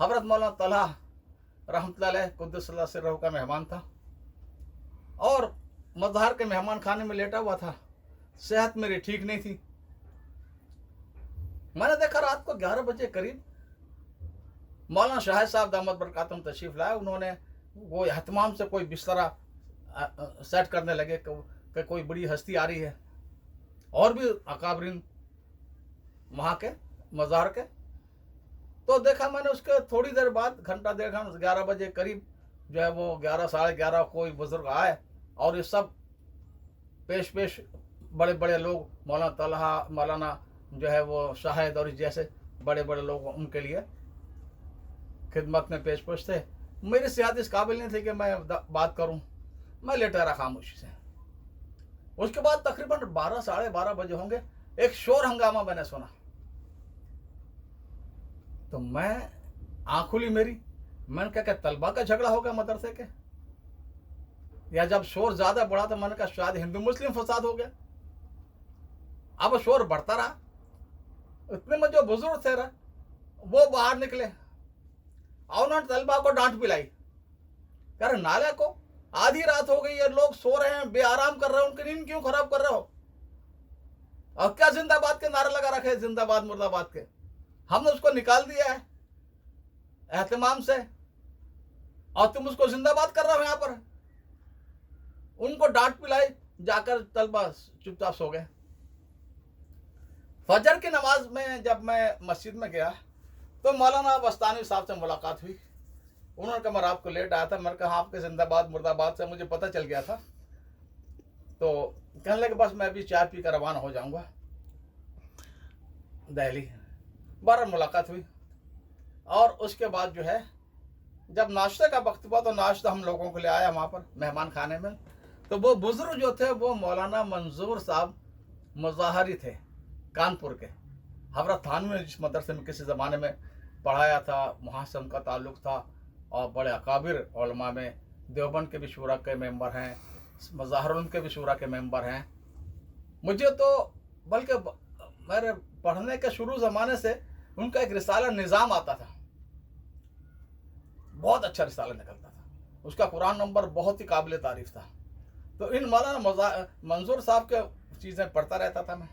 हज़रत मौलाना तलहा रहमतुल्लाह अलैह कुद्दुसल्लाह सिर्रहू का मेहमान था और मज़हर के मेहमान खाने में लेटा हुआ था। सेहत मेरी ठीक नहीं थी। मैंने देखा रात को 11 बजे करीब मौलाना शाहिद साहब दामद बरकातुहum तशरीफ़ लाए। उन्होंने वो एहतमाम से कोई बिस्तरा सेट करने लगे कि कोई बड़ी हस्ती आ रही है, और भी अकाबरीन वहाँ के मज़ार के। तो देखा मैंने उसके थोड़ी देर बाद, घंटा डेढ़ घंटा, 11 बजे करीब जो है वो 11 साढ़े 11 कोई बुजुर्ग आए और ये सब पेश बड़े बड़े लोग, मौलाना तलहा, मौलाना जो है वो शाहिद और जैसे बड़े बड़े लोग उनके लिए खिदमत में पेश थे। मेरी सेहत इस काबिल नहीं थी कि मैं बात करूं। मैं लेटा रहा खामोशी से। उसके बाद तकरीबन 12 साढ़े 12 बजे होंगे, एक शोर हंगामा मैंने सुना। तो मैं आँख खुली मेरी, मैंने कहा तलबा का झगड़ा हो गया मदरसे के, या जब शोर ज्यादा बढ़ा तो मैंने कहा शायद हिंदू मुस्लिम फसाद हो गया। अब शोर बढ़ता रहा। इतने में जो बुजुर्ग थे वो बाहर निकले और उन्होंने तलबा को डांट पिलाई। कह रहे नाले को, आधी रात हो गई है, लोग सो रहे हैं, बेआराम कर रहे हैं, उनकी नींद क्यों खराब कर रहे हो? और क्या जिंदाबाद के नारे लगा रखे, जिंदाबाद मुर्दाबाद के। हमने उसको निकाल दिया है एहतमाम से और तुम उसको जिंदाबाद कर रहे हो यहाँ पर। उनको डांट पिलाई, जाकर तलबा चुपचाप सो गए। फजर की नमाज में जब मैं मस्जिद में गया तो मौलाना बस्तानी साहब से मुलाकात हुई। उन्होंने कहा मैं आपको लेट आया था। मैंने कहा आपके जिंदाबाद मुर्दाबाद से मुझे पता चल गया था। तो कहने लगे बस मैं अभी चाय पी कर रवाना हो जाऊंगा दिल्ली। बारह मुलाकात हुई और उसके बाद जो है जब नाश्ते का वक्त हुआ तो नाश्ता हम लोगों के लिए आया वहाँ पर मेहमान खाने में। तो वो बुजुर्ग जो थे वो मौलाना मंजूर साहब मुज़ाहरी थे, कानपुर के। हज़रत थानवी में जिस मदरसे में किसी ज़माने में पढ़ाया था, वहाँ से उनका ताल्लुक़ था और बड़े अकाबिर उलमा में देवबंद के भी शूरा के मेंबर हैं, मज़ाहरुल के भी शूरा के मेंबर हैं। मुझे तो बल्कि मेरे पढ़ने के शुरू ज़माने से उनका एक रिसाला निज़ाम आता था, बहुत अच्छा रिसाला निकलता था। उसका कुरान नंबर बहुत ही काबिल तारीफ़ था। तो इन मौलाना मंजूर साहब के चीज़ें पढ़ता रहता था मैं।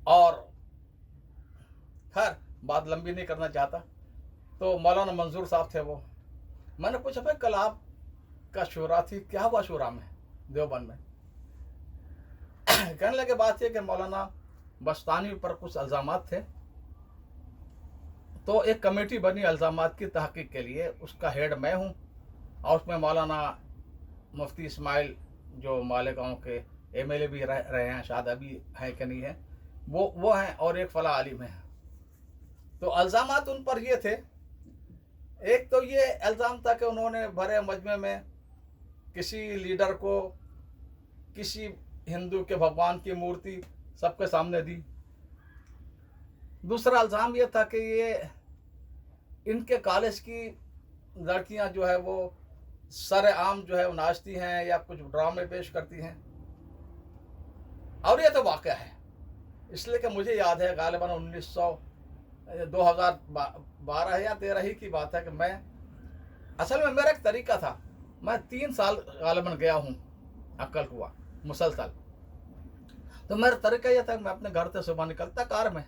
और खैर बात लंबी नहीं करना चाहता। तो मौलाना मंजूर साहब थे वो। मैंने पूछा भाई कल आप का शूरा थी, क्या हुआ शूरा में देवबंद में? कहने लगे बात ये कि मौलाना बस्तानी पर कुछ इल्ज़ामात थे, तो एक कमेटी बनी इल्ज़ामात की तहकीक के लिए। उसका हेड मैं हूँ और उसमें मौलाना मुफ्ती इस्माइल जो मालेगांव के MLA भी रहे हैं, शायद अभी हैं कि नहीं है, वो हैं, और एक फला आलिम है। तो इल्ज़ामात उन पर ये थे। एक तो ये इल्ज़ाम था कि उन्होंने भरे मजमे में किसी लीडर को किसी हिंदू के भगवान की मूर्ति सबके सामने दी। दूसरा इल्ज़ाम ये था कि ये इनके कॉलेज की लड़कियां जो है वो सरे आम जो है वो नाचती हैं या कुछ ड्रामे पेश करती हैं। और ये तो वाक़या है, इसलिए कि मुझे याद है गालिबन 2012 या 13 ही की बात है कि मैं असल में मेरा एक तरीका था। मैं 3 साल गालिबन गया हूँ अक्कलकुआ मुसलसल। तो मेरा तरीका यह था कि मैं अपने घर से सुबह निकलता कार में,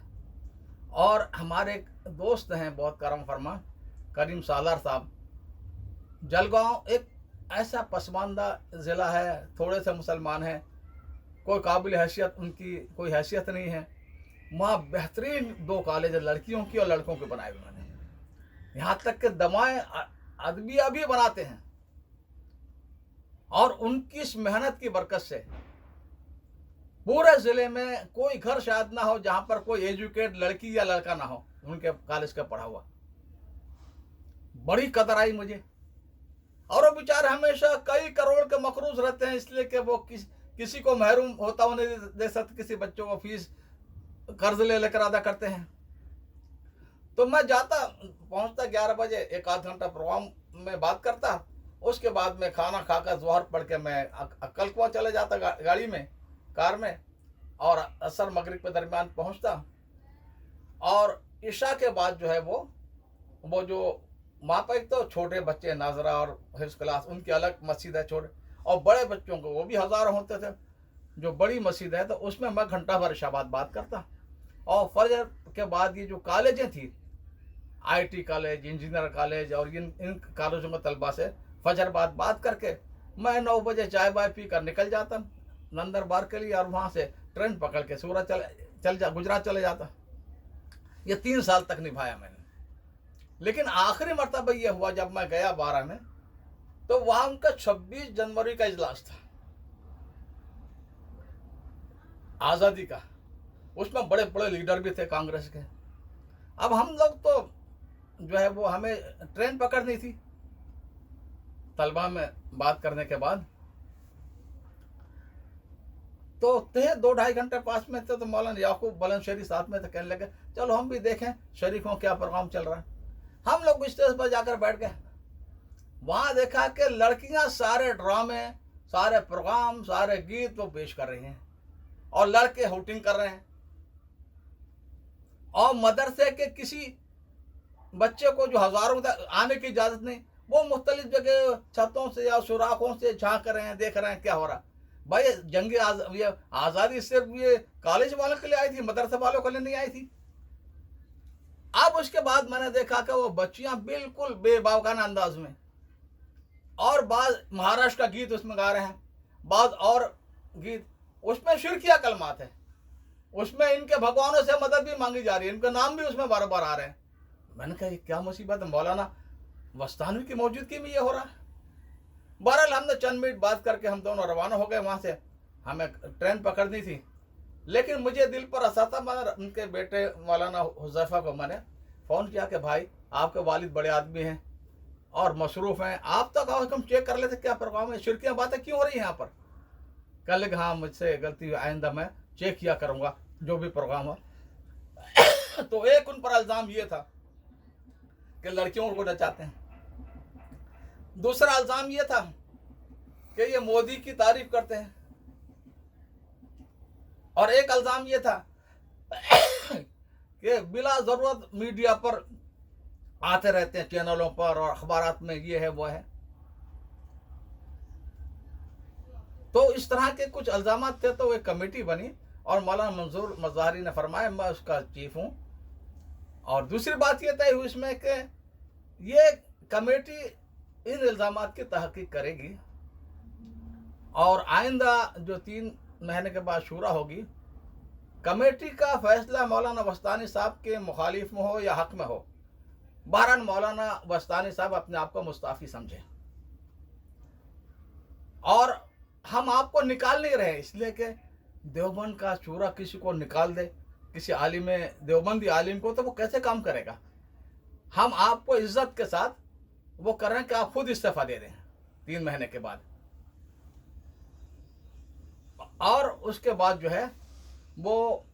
और हमारे एक दोस्त हैं बहुत करम फरमा करीम सालार साहब। जलगांव एक ऐसा पसमानदा ज़िला है, थोड़े से मुसलमान हैं, कोई काबिल हैसियत उनकी कोई हैसियत नहीं है। वहाँ बेहतरीन 2 कॉलेज लड़कियों की और लड़कों के बनाए उन्होंने, यहाँ तक कि दवाएँ अदविया भी बनाते हैं। और उनकी इस मेहनत की बरकत से पूरे ज़िले में कोई घर शायद ना हो जहाँ पर कोई एजुकेट लड़की या लड़का ना हो उनके कॉलेज का पढ़ा हुआ। बड़ी कदर आई मुझे। और वो बेचारे हमेशा कई करोड़ के मकरूज रहते हैं, इसलिए कि वो किसी को महरूम होता होने दे सकते, किसी बच्चों को फीस कर्ज ले लेकर अदा करते हैं। तो मैं जाता पहुंचता 11 बजे, एक आध घंटा प्रोग्राम में बात करता, उसके बाद में खाना खाकर ज़ोहर पढ़ के मैं अक्कलकुआ चले जाता गाड़ी में, कार में, और असर मगरिब के दरमियान पहुंचता। और ईशा के बाद जो है वो जो वहाँ पर एक तो छोटे बच्चे नाजरा और हिफ्स क्लास उनकी अलग मस्जिद है छोटे, और बड़े बच्चों को वो भी हज़ारों होते थे। जो बड़ी मस्जिद है तो उसमें मैं घंटा भर इशाबाद बात करता, और फजर के बाद ये जो कॉलेजें थी, आईटी कॉलेज, इंजीनियर कॉलेज, और इन कॉलेजों में तलबा से फजर बाद बात करके मैं 9 बजे चाय बाय पी कर निकल जाता नंदरबार के लिए, और वहाँ से ट्रेन पकड़ के सूरत गुजरात चले जाता। ये 3 साल तक निभाया मैंने। लेकिन आखिरी मरतबा ये हुआ जब मैं गया 12 में, तो वहाँ उनका 26 जनवरी का इजलास था आज़ादी का। उसमें बड़े बड़े लीडर भी थे कांग्रेस के। अब हम लोग तो जो है वो हमें ट्रेन पकड़नी थी तलबा में बात करने के बाद, तो थे 2-2.5 घंटे पास में थे। तो मौलाना याकूब बुलंदशहरी साथ में थे, कहने लगे चलो हम भी देखें शरीफों क्या प्रोग्राम चल रहा है। हम लोग स्टेज पर जाकर बैठ गए। वहाँ देखा कि लड़कियां सारे ड्रामे, सारे प्रोग्राम, सारे गीत वो पेश कर रही हैं, और लड़के हुटिंग कर रहे हैं। और मदरसे के किसी बच्चे को जो हजारों आने की इजाज़त नहीं, वो मुख्तलिफ जगह छतों से या सुराखों से झांक रहे हैं, देख रहे हैं क्या हो रहा। भाई ये आज़ादी सिर्फ ये कॉलेज वालों के लिए आई थी, मदरसे वालों के लिए नहीं आई थी। अब उसके बाद मैंने देखा कि वो बच्चियां बिल्कुल बेबाकाना अंदाज में, और बाद महाराष्ट्र का गीत उसमें गा रहे हैं, बाद और गीत उसमें शिरकिया कलमात है, उसमें इनके भगवानों से मदद भी मांगी जा रही है, इनके नाम भी उसमें बार बार आ रहे हैं। मैंने कहा ये क्या मुसीबत है, मौलाना वस्तानवी की मौजूदगी में ये हो रहा है। बहरहाल हमने चंद मिनट बात करके हम दोनों रवाना हो गए वहाँ से, हमें ट्रेन पकड़नी थी। लेकिन मुझे दिल पर असर था। मैंने उनके बेटे मौलाना हुज़ैफा को मैंने फ़ोन किया कि भाई आपके वालिद बड़े आदमी हैं और मसरूफ़ हैं, आप तो कहो हम चेक कर लेते क्या प्रोग्राम है, शिरकियाँ बातें क्यों हो रही हैं यहाँ पर। कह लगे हाँ मुझसे गलती हुई, आइंदा मैं चेक किया करूँगा जो भी प्रोग्राम हो। तो एक उन पर इल्ज़ाम ये था कि लड़कियों को नचाते हैं, दूसरा इल्ज़ाम ये था कि ये मोदी की तारीफ करते हैं, और एक इल्ज़ाम ये था कि बिला ज़रूरत मीडिया पर आते रहते हैं, चैनलों पर और अखबारात में, ये है वो है। तो इस तरह के कुछ इल्ज़ाम थे। तो एक कमेटी बनी और मौलाना मंजूर मज़ाहरी ने फरमाया मैं उसका चीफ हूँ। और दूसरी बात ये तय हुई इसमें कि ये कमेटी इन इल्ज़ामात की तहकीक करेगी, और आइंदा जो 3 महीने के बाद शूरा होगी, कमेटी का फैसला मौलाना वस्तानी साहब के मुखालिफ में हो या हक में हो, बहरहाल मौलाना वस्तानी साहब अपने आप को मुस्ताफ़ी समझे। और हम आपको निकाल नहीं रहे इसलिए कि देवबंद का शूरा किसी को निकाल दे, किसी आलिम देवबंदी आलिम को, तो वो कैसे काम करेगा। हम आपको इज्जत के साथ वो कर रहे हैं कि आप खुद इस्तीफा दे दें 3 महीने के बाद। और उसके बाद जो है वो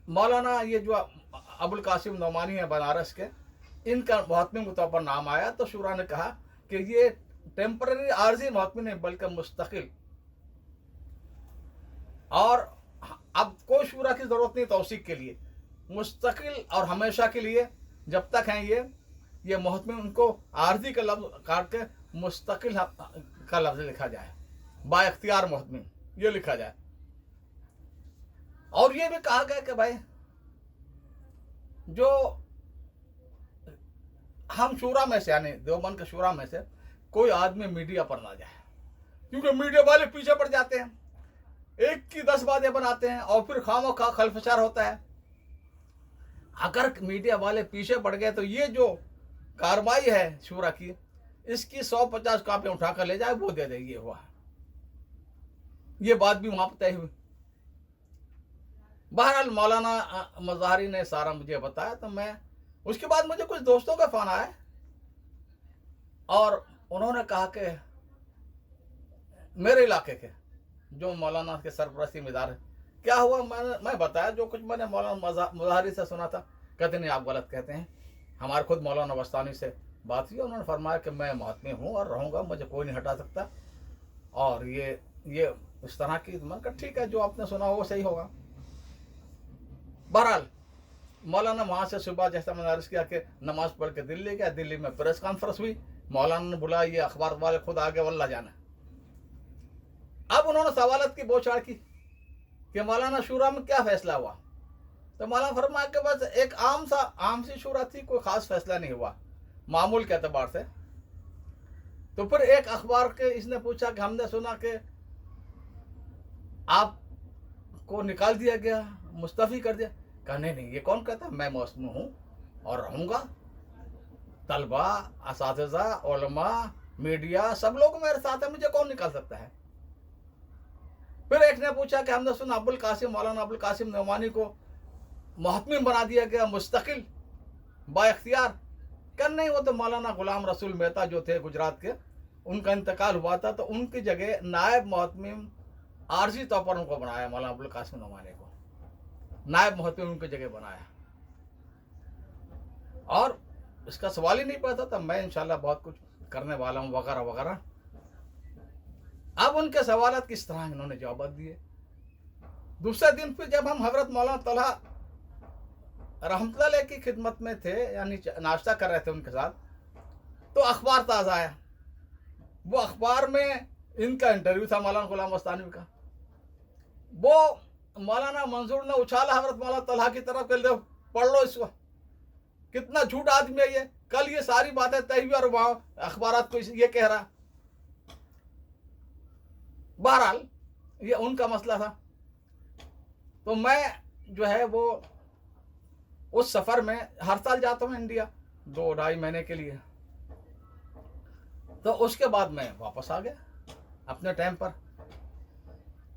मौलाना ये जो अबुल कासिम नौमानी है बनारस के, इनका मुहतमिम के तौर पर नाम आया। तो शूरा ने कहा कि ये टेम्पररी आर्जी मुहतमिम नहीं बल्कि मुस्तकिल, और अब कोई शूरा की ज़रूरत नहीं तौसीक के लिए, मुस्तकिल और हमेशा के लिए जब तक हैं ये मुहतमिम, उनको आर्जी का लफ्ज़ काट के मुस्तकिल का लफ्ज़ लिखा जाए, बाइख्तियार मुहतमिम ये लिखा जाए। और ये भी कहा गया कि भाई जो हम शूरा में से, यानी देवबंद के शूरा में से कोई आदमी मीडिया पर ना जाए, क्योंकि मीडिया वाले पीछे पड़ जाते हैं, एक की 10 बातें बनाते हैं और फिर खामोखा खलफशार होता है। अगर मीडिया वाले पीछे पड़ गए तो ये जो कार्रवाई है शूरा की, इसकी 150 कापी उठाकर ले जाए वो दे दे, ये हुआ। ये बात भी वहां पर तय हुई। बहरहाल मौलाना मज़ाहरी ने सारा मुझे बताया। तो मैं उसके बाद मुझे कुछ दोस्तों का फ़ोन आया और उन्होंने कहा कि मेरे इलाके के जो मौलाना के सरपरस्ती मिदार है, क्या हुआ। मैं बताया जो कुछ मैंने मौलाना मज़ाहरी से सुना था। कहते नहीं आप गलत कहते हैं, हमारे खुद मौलाना वस्तानी से बात हुई, उन्होंने फरमाया कि मैं मुहतमिम हूँ और रहूँगा, मुझे कोई नहीं हटा सकता, और ये इस तरह की। मैं कहा ठीक है, जो आपने सुना हो वो सही होगा। बहरहाल मौलाना वहाँ से सुबह जैसा मैंने अर्ज़ किया कि नमाज पढ़ के दिल्ली गया, दिल्ली में प्रेस कॉन्फ्रेंस हुई, मौलाना ने बुलाया, ये अखबार वाले खुद आगे, वल्ला जाना। अब उन्होंने सवालत की बौछार की कि मौलाना शूरा में क्या फैसला हुआ। तो मौलाना फरमाया कि बस एक आम सी शूरा थी, कोई ख़ास फैसला नहीं हुआ मामूल के एतबार से। तो फिर एक अखबार के इसने पूछा कि हमने सुना कि आपको निकाल दिया गया, मुस्तफ़ी कर दिया। कहा नहीं, ये कौन कहता, मैं मौसमी हूँ और रहूँगा। तलबा, असातिज़ा, उलमा, मीडिया सब लोग मेरे साथ हैं, मुझे कौन निकाल सकता है। फिर एक ने पूछा कि हमने सुना मौलाना अबुल कासिम नोमानी को मुहतमिम बना दिया गया, मुस्तकिल बाइख्तियार। कर नहीं, वो तो मौलाना गुलाम रसूल मेहता जो थे गुजरात के, उनका इंतकाल हुआ था, तो उनकी जगह नायब मुहतमिम आर्जी तौर पर उनको बनाया, मौलाना अबुल कासिम नोमानी को नायब मुहतमिम उनकी जगह बनाया। और इसका सवाल ही नहीं पता था, मैं इंशाल्लाह बहुत कुछ करने वाला हूँ वगैरह वगैरह। अब उनके सवालात किस तरह इन्होंने जवाब दिए। दूसरे दिन फिर जब हम हजरत मौलाना तलहा रहमतुल्लाह अलैह की खिदमत में थे, यानी नाश्ता कर रहे थे उनके साथ, तो अखबार ताज़ा आया। वो अखबार में इनका इंटरव्यू था मौलाना गुलाम मस्तानी का। वो मौलाना मंजूर ने उछाला हजरत मौलाना तलहा की तरफ के, ले पढ़ लो इसको, कितना झूठ आदमी है ये, कल ये सारी बातें तय हुई और वहाँ अखबारात को ये कह रहा। बहरहाल ये उनका मसला था। तो मैं जो है वो उस सफ़र में हर साल जाता हूँ इंडिया 2-2.5 महीने के लिए। तो उसके बाद मैं वापस आ गया अपने टाइम पर।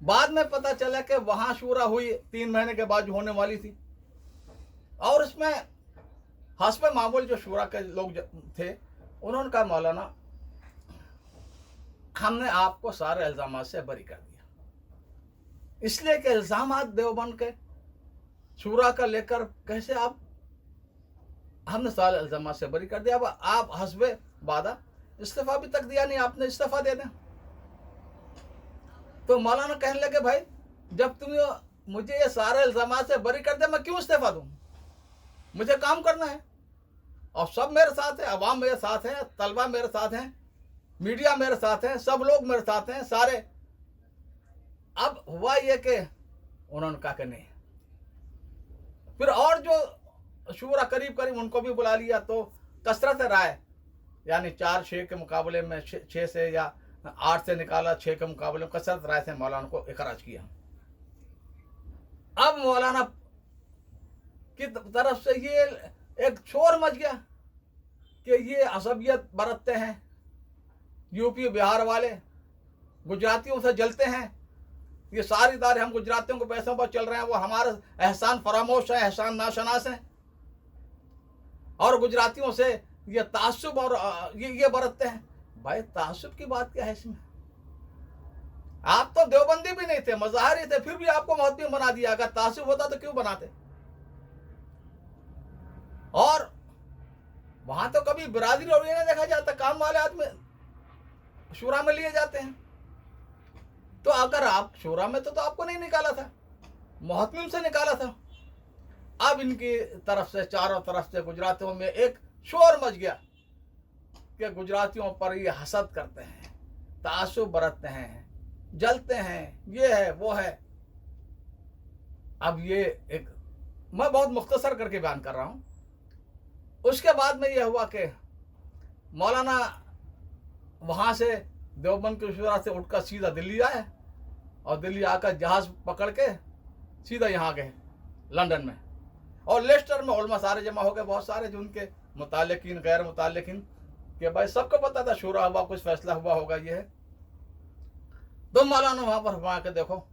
बाद में पता चला कि वहाँ शूरा हुई 3 महीने के बाद जो होने वाली थी, और उसमें हस्ब मामूल जो शूरा के लोग थे उन्होंने कहा मौलाना हमने आपको सारे इल्ज़ामात से बरी कर दिया, इसलिए कि इल्ज़ामात देवबंद के शूरा का लेकर कैसे आप, हमने सारे इल्ज़ामात से बरी कर दिया। अब आप हस्बे वादा इस्तीफ़ा भी तक दिया नहीं, आपने इस्तीफ़ा दे दें। तो मौलाना कहने लगे भाई जब तुम मुझे ये सारे इल्ज़ामात से बरी कर दे, मैं क्यों इस्तीफ़ा दूँ, मुझे काम करना है और सब मेरे साथ है, अवाम मेरे साथ है, तलबा मेरे साथ हैं, मीडिया मेरे साथ हैं, सब लोग मेरे साथ हैं सारे। अब हुआ ये कि उन्होंने कहा कि नहीं। फिर और जो शूरा करीब उनको भी बुला लिया, तो कसरत राय, यानी 4-6 के मुकाबले में 6 से या 8 से निकाला, 6 के मुकाबले में कसरत राय से मौलाना को इखराज किया। अब मौलाना की तरफ से ये एक शोर मच गया कि ये असबियत बरतते हैं, यूपी बिहार वाले गुजरातियों से जलते हैं, ये सारी दारे हम गुजरातियों को पैसों पर चल रहे हैं, वो हमारा एहसान फरामोश है, एहसान नाशनास है, और गुजरातियों से ये तासुब और ये बरतते हैं। भाई तासुब की बात क्या है इसमें, आप तो देवबंदी भी नहीं थे, मज़ाहिरी थे, फिर भी आपको मुहतमिम बना दिया। अगर तासुब होता तो क्यों बनाते। और वहां तो कभी बिरादरी और ये नहीं देखा जाता, काम वाले आदमी शूरा में लिए जाते हैं। तो अगर आप शूरा में तो आपको नहीं निकाला था, मुहतमिम से निकाला था। अब इनकी तरफ से चारों तरफ से गुजरातियों में एक शोर मच गया कि गुजरातियों पर ये हसद करते हैं, तासुब बरतते हैं, जलते हैं, ये है वो है। अब ये एक मैं बहुत मुख्तसर करके बयान कर रहा हूँ। उसके बाद में ये हुआ कि मौलाना वहाँ से देवबंद की शूरा से उठकर सीधा दिल्ली आए, और दिल्ली आकर जहाज़ पकड़ के सीधा यहाँ गए लंदन में, और लेस्टर में उलमा सारे जमा हो गए, बहुत सारे जो उनके मुतालिकीन गैर मुतालिकीन, कि भाई सबको पता था शूरा हुआ, कुछ फैसला हुआ होगा ये है। तो मौलाना वहाँ पर फरमा के देखो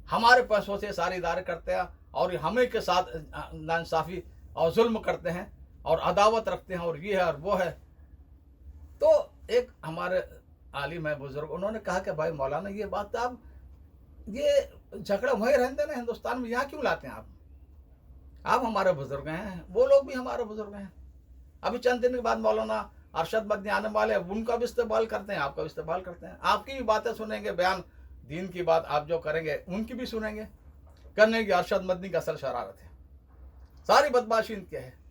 हमारे पैसों से सारे इदारे करते हैं और हमें के साथ नाइंसाफ़ी और जुल्म करते हैं और अदावत रखते हैं और ये है और वो है। तो एक हमारे आलिम है बुजुर्ग, उन्होंने कहा कि भाई मौलाना ये बात आप ये झगड़ा वहीं रहते ना हिंदुस्तान में, यहाँ क्यों लाते हैं आप हमारे बुजुर्ग हैं, वो लोग भी हमारे बुजुर्ग हैं। अभी चंद दिन के बाद मौलाना अरशद मदनी आने वाले, उनका भी इस्तेमाल करते हैं, आपका भी इस्तेमाल करते हैं, आपकी भी बातें सुनेंगे, बयान दीन की बात आप जो करेंगे उनकी भी सुनेंगे। करने की अरशद मदनी की असल शरारत है। सारी बदमाशी इनके है।